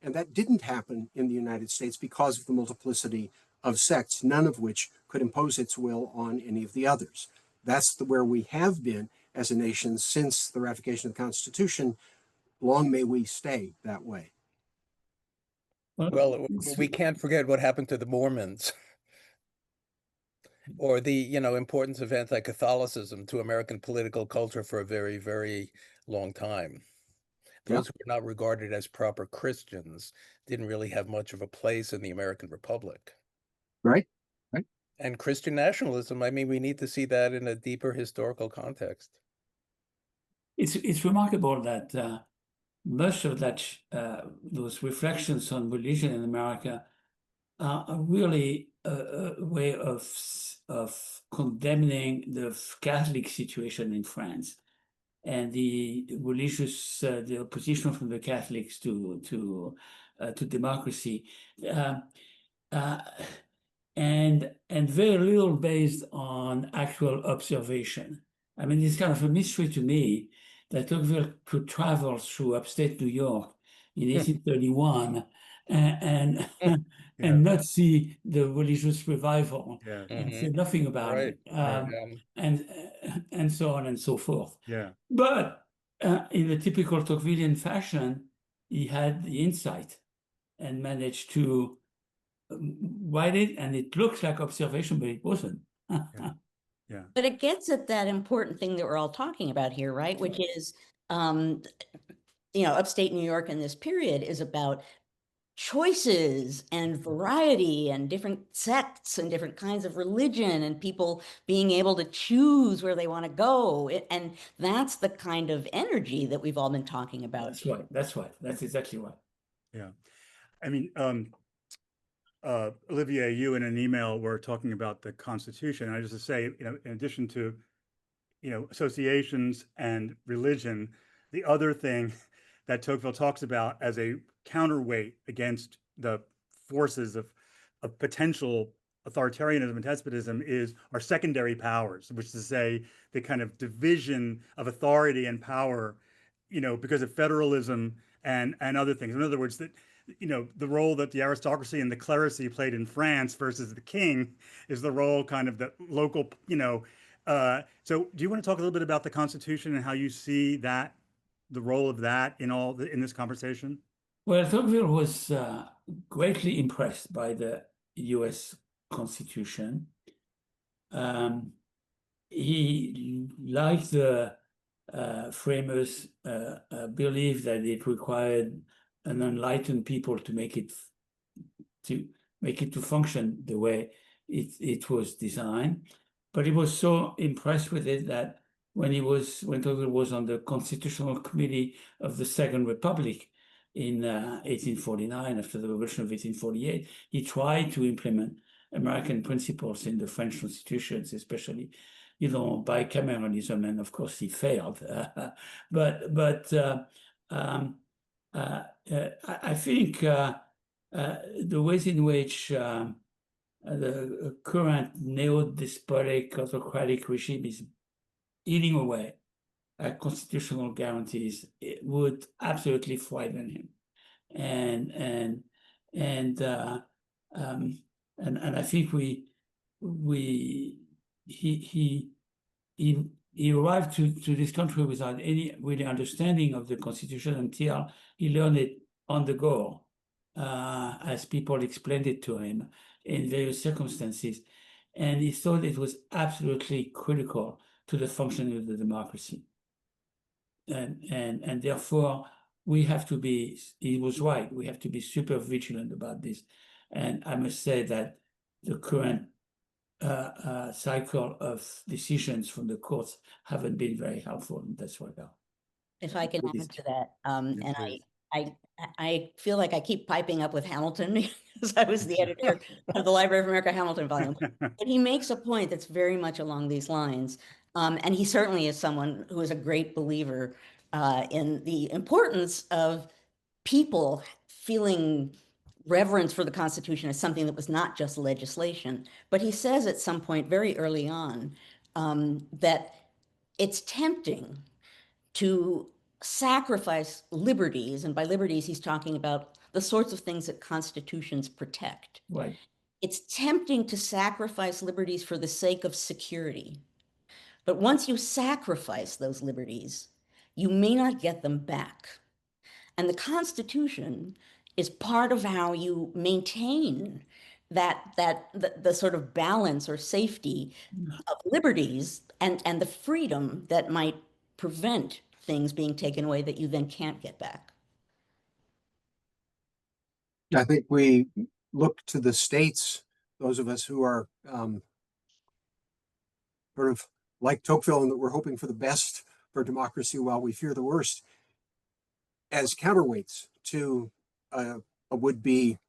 C: And that didn't happen in the United States because of the multiplicity of sects, none of which could impose its will on any of the others. That's where we have been as a nation since the ratification of the Constitution. Long may we stay that way.
D: Well, we can't forget what happened to the Mormons or the, importance of anti-Catholicism to American political culture for a very, very long time. Those who were not regarded as proper Christians didn't really have much of a place in the American Republic.
C: Right, right.
D: And Christian nationalism, I mean, we need to see that in a deeper historical context.
E: It's remarkable that much of that those reflections on religion in America are really a way of condemning the Catholic situation in France and the religious the opposition from the Catholics to democracy, and very little based on actual observation. I mean, it's kind of a mystery to me that Tocqueville could travel through upstate New York in 1831 and not see the religious revival and say nothing about it, and so on and so forth. But in the typical Tocquevillian fashion, he had the insight and managed to write it, and it looks like observation, but it wasn't.
B: But it gets at that important thing that we're all talking about here, right? Which is, upstate New York in this period is about choices and variety and different sects and different kinds of religion and people being able to choose where they want to go. And that's the kind of energy that we've all been talking about.
E: That's right. That's right. That's exactly right.
A: Yeah. I mean, Olivier, you in an email were talking about the Constitution. And I just to say, in addition to, associations and religion, the other thing that Tocqueville talks about as a counterweight against the forces of potential authoritarianism and despotism is our secondary powers, which is to say the kind of division of authority and power, because of federalism and other things. In other words, that the role that the aristocracy and the clerisy played in France versus the king is the role kind of that local, so do you want to talk a little bit about the Constitution and how you see that, the role of that in this conversation?
E: Well, Tocqueville was greatly impressed by the U.S. Constitution. He, like the framers, believed that it required an enlightened people to make it to function the way it was designed. But he was so impressed with it that when Tocqueville was on the Constitutional Committee of the Second Republic in 1849, after the Revolution of 1848, he tried to implement American principles in the French constitutions, especially, bicameralism, and of course he failed. I think the ways in which the current neo-despotic autocratic regime is eating away at constitutional guarantees, it would absolutely frighten him, and I think he arrived to this country without any really understanding of the Constitution until he learned it on the go, as people explained it to him in various circumstances, and he thought it was absolutely critical to the functioning of the democracy. And therefore, we have to be, he was right, we have to be super vigilant about this. And I must say that the current cycle of decisions from the courts haven't been very helpful in this regard.
B: If I can add to that, and I feel like I keep piping up with Hamilton because I was the editor of the Library of America Hamilton volume. But he makes a point that's very much along these lines. And he certainly is someone who is a great believer in the importance of people feeling reverence for the Constitution as something that was not just legislation. But he says at some point very early on that it's tempting to sacrifice liberties, and by liberties he's talking about the sorts of things that constitutions protect,
E: right,
B: it's tempting to sacrifice liberties for the sake of security. But once you sacrifice those liberties, you may not get them back. And the Constitution is part of how you maintain the sort of balance or safety of liberties and the freedom that might prevent things being taken away that you then can't get back.
C: I think we look to the states, those of us who are sort of like Tocqueville, and that we're hoping for the best for democracy while we fear the worst, as counterweights to a would-be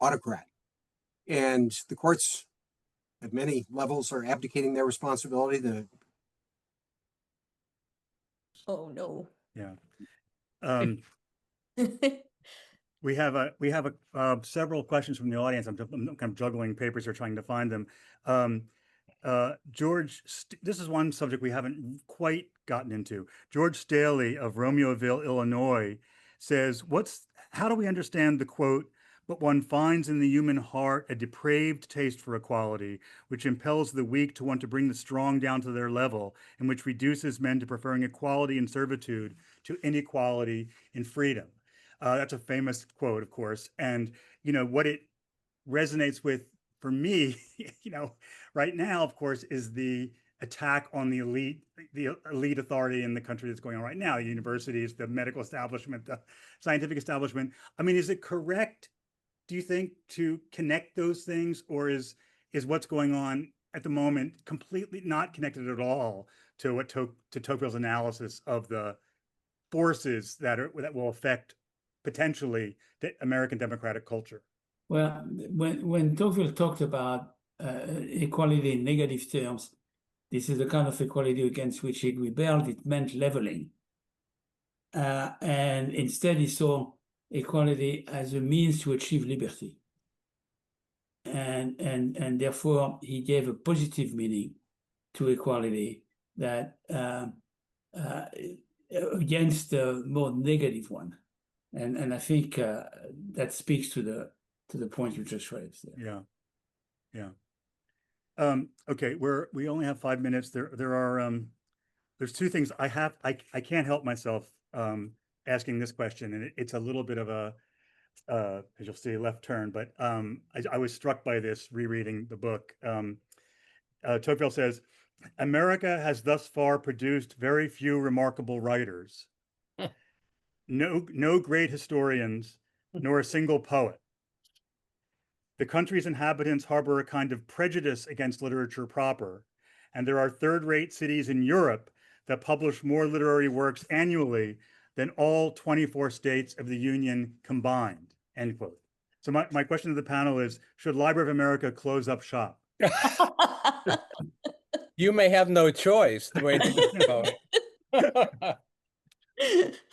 C: autocrat. And the courts at many levels are abdicating their responsibility.
B: Oh, no.
A: Yeah. We have several questions from the audience. I'm kind of juggling papers here, trying to find them. George, this is one subject we haven't quite gotten into. George Staley of Romeoville, Illinois, says, how do we understand the quote, "But one finds in the human heart a depraved taste for equality, which impels the weak to want to bring the strong down to their level, and which reduces men to preferring equality in servitude to inequality in freedom." That's a famous quote, of course. And, what it resonates with for me, right now, of course, is the attack on the elite authority in the country that's going on right now, the universities, the medical establishment, the scientific establishment. I mean, is it correct, do you think, to connect those things, or is what's going on at the moment completely not connected at all to to Tocqueville's analysis of the forces that will affect potentially the American democratic culture?
E: Well, when Tocqueville talked about equality in negative terms, this is the kind of equality against which he rebelled. It meant leveling. And instead he saw equality as a means to achieve liberty. And therefore he gave a positive meaning to equality that against the more negative one. And I think that speaks to the point you just raised there.
A: Yeah. Okay, we only have 5 minutes. There's two things I can't help myself asking this question, and it's a little bit of a as you'll see, left turn, but I was struck by this rereading the book. Tocqueville says, "America has thus far produced very few remarkable writers, no great historians, nor a single poet. The country's inhabitants harbor a kind of prejudice against literature proper, and there are third-rate cities in Europe that publish more literary works annually than all 24 states of the Union combined," end quote. So my question to the panel is, should Library of America close up shop?
D: You may have no choice the way things are going.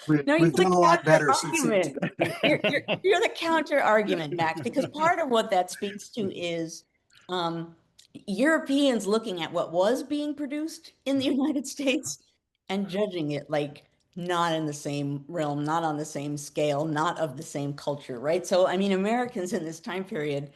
C: We've done a lot better since
B: argument. You're the counter argument, Max, because part of what that speaks to is Europeans looking at what was being produced in the United States and judging it like not in the same realm, not on the same scale, not of the same culture, right? So, I mean, Americans in this time period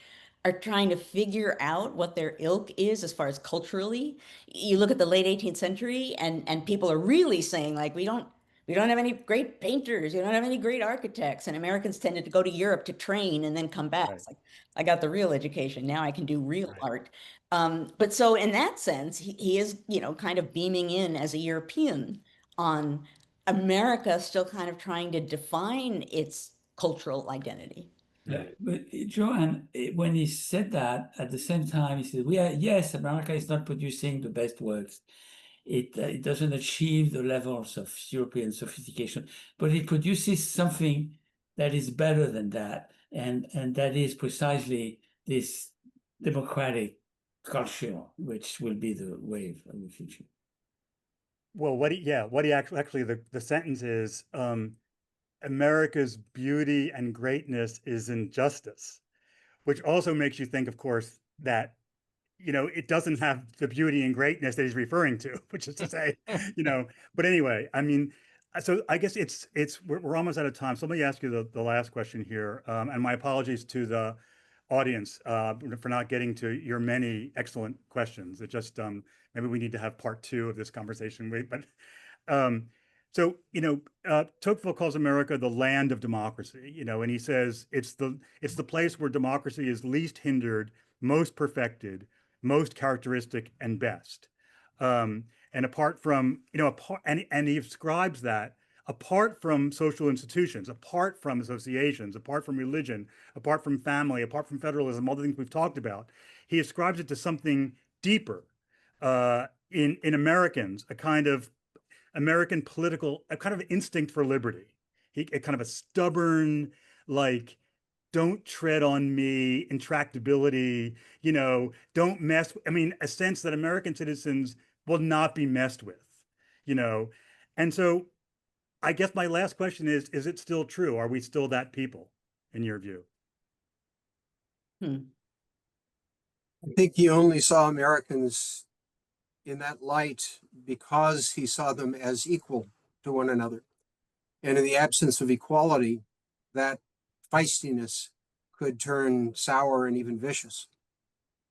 B: are trying to figure out what their ilk is as far as culturally. You look at the late 18th century and people are really saying like, we don't have any great painters, we don't have any great architects. And Americans tended to go to Europe to train and then come back.
A: Right.
B: It's like, I got the real education, now I can do real art. But so in that sense, he is, kind of beaming in as a European on America still kind of trying to define its cultural identity.
E: But Joanne, when he said that, at the same time, he said, yes, America is not producing the best works. It doesn't achieve the levels of European sophistication, but it produces something that is better than that. And that is precisely this democratic culture, which will be the wave of the future.
A: Well, actually the sentence is, America's beauty and greatness is in justice, which also makes you think, of course, that, it doesn't have the beauty and greatness that he's referring to, which is to say, but anyway, I mean, so I guess we're almost out of time. So let me ask you the last question here. And my apologies to the audience for not getting to your many excellent questions. It just maybe we need to have part 2 of this conversation. But so Tocqueville calls America the land of democracy. And he says it's the place where democracy is least hindered, most perfected, most characteristic, and best. And apart from and he ascribes that apart from social institutions, apart from associations, apart from religion, apart from family, apart from federalism, all the things we've talked about, he ascribes it to something deeper in Americans, a kind of American political, a kind of instinct for liberty. A kind of a stubborn, like, don't tread on me, intractability, don't mess. I mean, a sense that American citizens will not be messed with, and so I guess my last question is it still true? Are we still that people, in your view?
C: I think he only saw Americans in that light because he saw them as equal to one another. And in the absence of equality, that feistiness could turn sour and even vicious.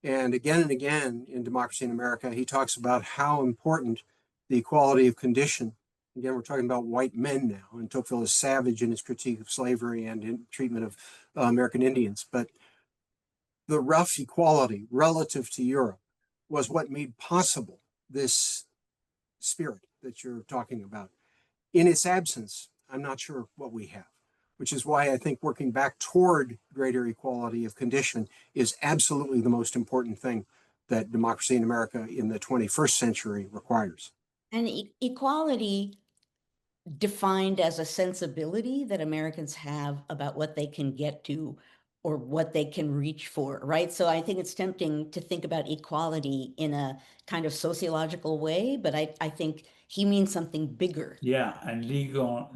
C: And again in Democracy in America, he talks about how important the equality of condition. Again, we're talking about white men now, and Tocqueville is savage in his critique of slavery and in treatment of American Indians. But the rough equality relative to Europe was what made possible this spirit that you're talking about. In its absence, I'm not sure what we have, which is why I think working back toward greater equality of condition is absolutely the most important thing that democracy in America in the 21st century requires.
B: And equality defined as a sensibility that Americans have about what they can get to or what they can reach for, right? So I think it's tempting to think about equality in a kind of sociological way, but I think he means something bigger.
E: Yeah, and legal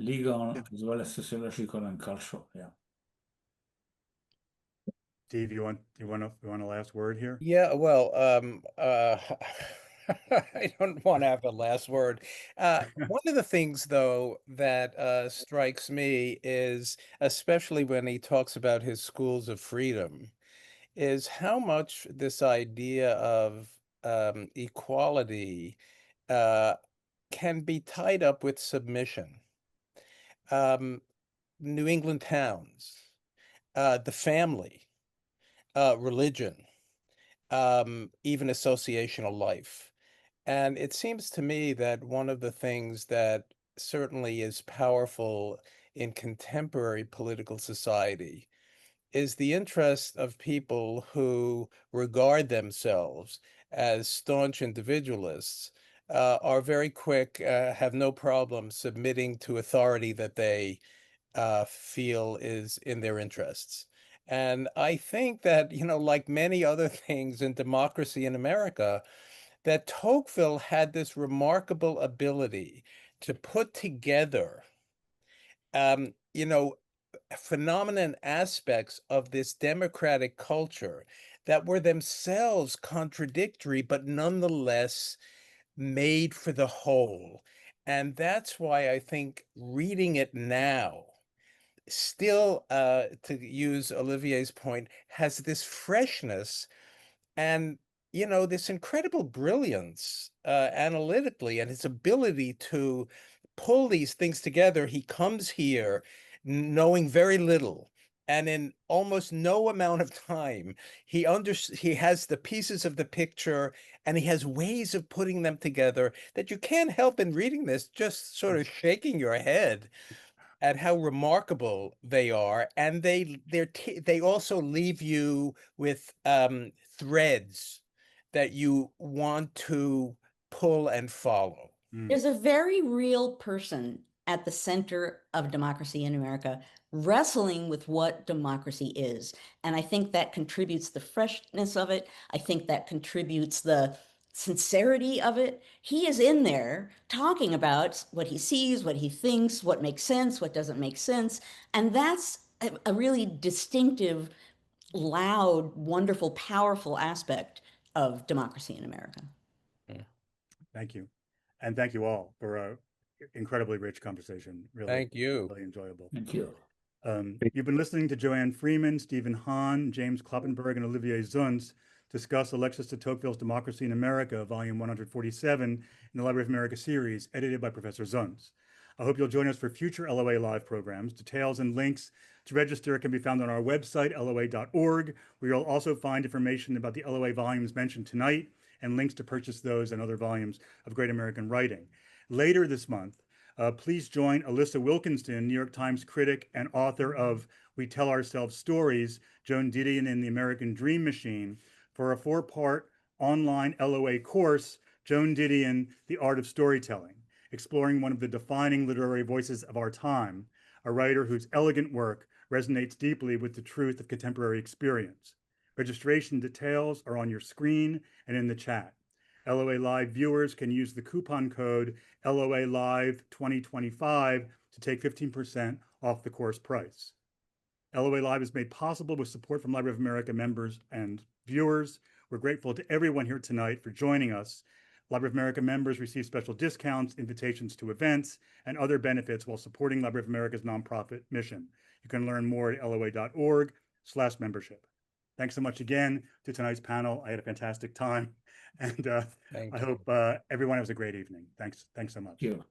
E: as well as sociological and cultural. Yeah.
A: Steve, you want a last word here?
D: Yeah, well, I don't want to have the last word. One of the things, though, that strikes me is, especially when he talks about his schools of freedom, is how much this idea of equality can be tied up with submission. New England towns, the family, religion, even associational life. And it seems to me that one of the things that certainly is powerful in contemporary political society is the interest of people who regard themselves as staunch individualists, are very quick, have no problem submitting to authority that they feel is in their interests. And I think that, like many other things in democracy in America, that Tocqueville had this remarkable ability to put together, um, you know, phenomenon aspects of this democratic culture that were themselves contradictory, but nonetheless made for the whole. And that's why I think reading it now still, to use Olivier's point, has this freshness and this incredible brilliance analytically, and his ability to pull these things together. He comes here knowing very little, and in almost no amount of time he has the pieces of the picture, and he has ways of putting them together that you can't help in reading this just sort of shaking your head at how remarkable they are. And they also leave you with threads that you want to pull and follow.
B: There's a very real person at the center of democracy in America wrestling with what democracy is. And I think that contributes the freshness of it. I think that contributes the sincerity of it. He is in there talking about what he sees, what he thinks, what makes sense, what doesn't make sense. And that's a really distinctive, loud, wonderful, powerful aspect of democracy in America.
A: Thank you. And thank you all for an incredibly rich conversation. Really,
D: Thank you.
A: really enjoyable.
E: Thank you.
A: You've been listening to Joanne Freeman, Steven Hahn, James Kloppenberg, and Olivier Zunz discuss Alexis de Tocqueville's Democracy in America, volume 147 in the Library of America series, edited by Professor Zunz. I hope you'll join us for future LOA Live programs. Details and links to register can be found on our website, loa.org, where you'll also find information about the LOA volumes mentioned tonight and links to purchase those and other volumes of great American writing. Later this month, please join Alyssa Wilkinson, New York Times critic and author of We Tell Ourselves Stories, Joan Didion and the American Dream Machine, for a 4-part online LOA course, Joan Didion, The Art of Storytelling, exploring one of the defining literary voices of our time, a writer whose elegant work resonates deeply with the truth of contemporary experience. Registration details are on your screen and in the chat. LOA Live viewers can use the coupon code LOA Live 2025 to take 15% off the course price. LOA Live is made possible with support from Library of America members and viewers. We're grateful to everyone here tonight for joining us. Library of America members receive special discounts, invitations to events, and other benefits while supporting Library of America's nonprofit mission. You can learn more at loa.org/membership. Thanks so much again to tonight's panel. I had a fantastic time, and I hope everyone has a great evening. Thanks so much.
E: Thank you.